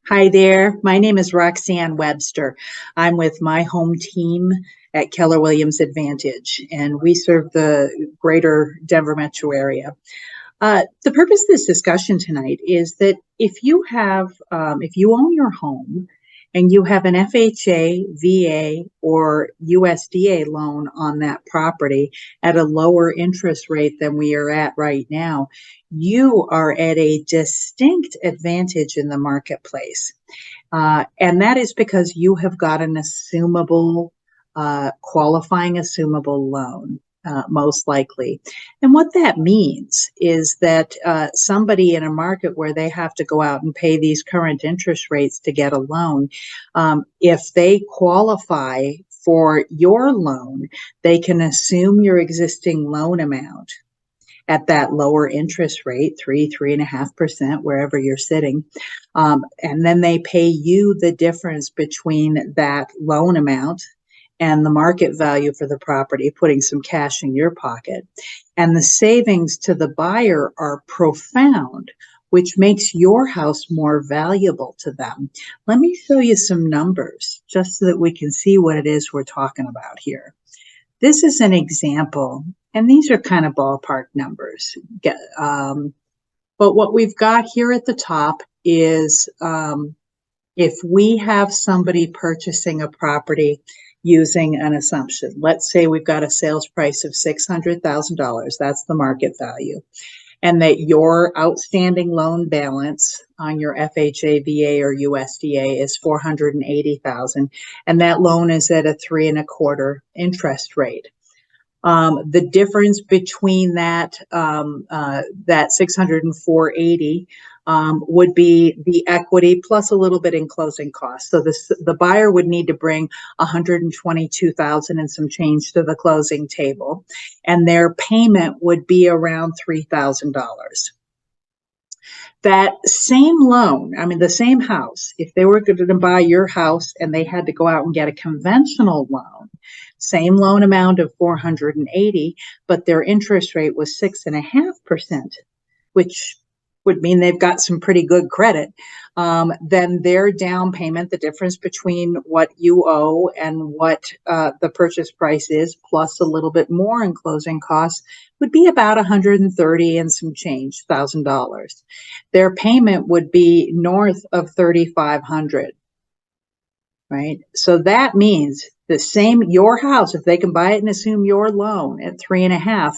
Hi there. My name is Roxane Webster. I'm with my home team at Keller Williams Advantage, and we serve the greater Denver metro area. The purpose of this discussion tonight is that if you own your home and you have an FHA, VA, or USDA loan on that property at a lower interest rate than we are at right now, you are at a distinct advantage in the marketplace. And that is because you have got an qualifying assumable loan. Most likely. And what that means is that somebody in a market where they have to go out and pay these current interest rates to get a loan, if they qualify for your loan, they can assume your existing loan amount at that lower interest rate, 3.5%, wherever you're sitting. And then they pay you the difference between that loan amount and the market value for the property, putting some cash in your pocket. And the savings to the buyer are profound, which makes your house more valuable to them. Let me show you some numbers just so that we can see what it is we're talking about here. This is an example, and these are kind of ballpark numbers. But what we've got here at the top is if we have somebody purchasing a property using an assumption. Let's say we've got a sales price of $600,000. That's the market value. And that your outstanding loan balance on your FHA, VA, or USDA is $480,000. And that loan is at a 3.25% interest rate. The difference between that 600 and 480 would be the equity plus a little bit in closing costs. So the buyer would need to bring $122,000 and some change to the closing table, and their payment would be around $3,000. That same loan, the same house, if they were going to buy your house and they had to go out and get a conventional loan, same loan amount of 480, but their interest rate was 6.5%, which would mean they've got some pretty good credit. Then their down payment, the difference between what you owe and what the purchase price is, plus a little bit more in closing costs, would be about $130 and some change $1,000. Their payment would be north of $3,500. Right? So that means your house, if they can buy it and assume your loan at 3.5%,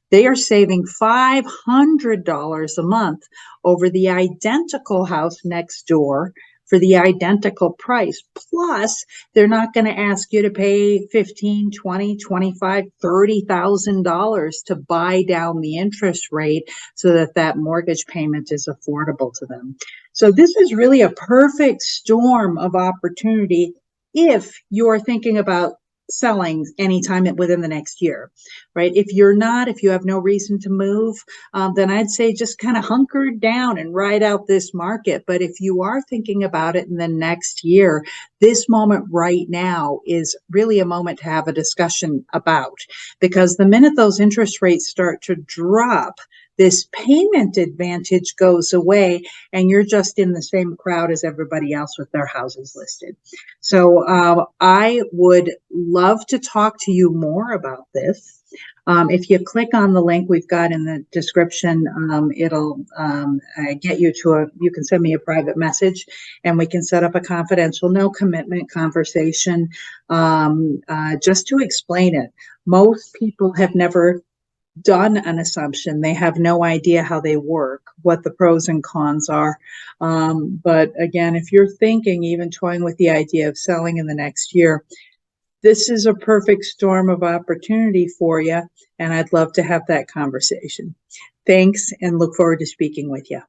they are saving $500 a month over the identical house next door for the identical price. Plus, they're not going to ask you to pay $15,000, $20,000, $25,000, $30,000 to buy down the interest rate so that mortgage payment is affordable to them. So this is really a perfect storm of opportunity if you're thinking about selling anytime within the next year, right? If you have no reason to move, then I'd say just kind of hunker down and ride out this market. But if you are thinking about it in the next year, this moment right now is really a moment to have a discussion about, because the minute those interest rates start to drop, this payment advantage goes away and you're just in the same crowd as everybody else with their houses listed. So I would love to talk to you more about this. If you click on the link we've got in the description, it'll get you you can send me a private message and we can set up a confidential, no commitment conversation just to explain it. Most people have never done an assumption. They have no idea how they work, what the pros and cons are. But again, if you're thinking, even toying with the idea of selling in the next year, this is a perfect storm of opportunity for you. And I'd love to have that conversation. Thanks, and look forward to speaking with you.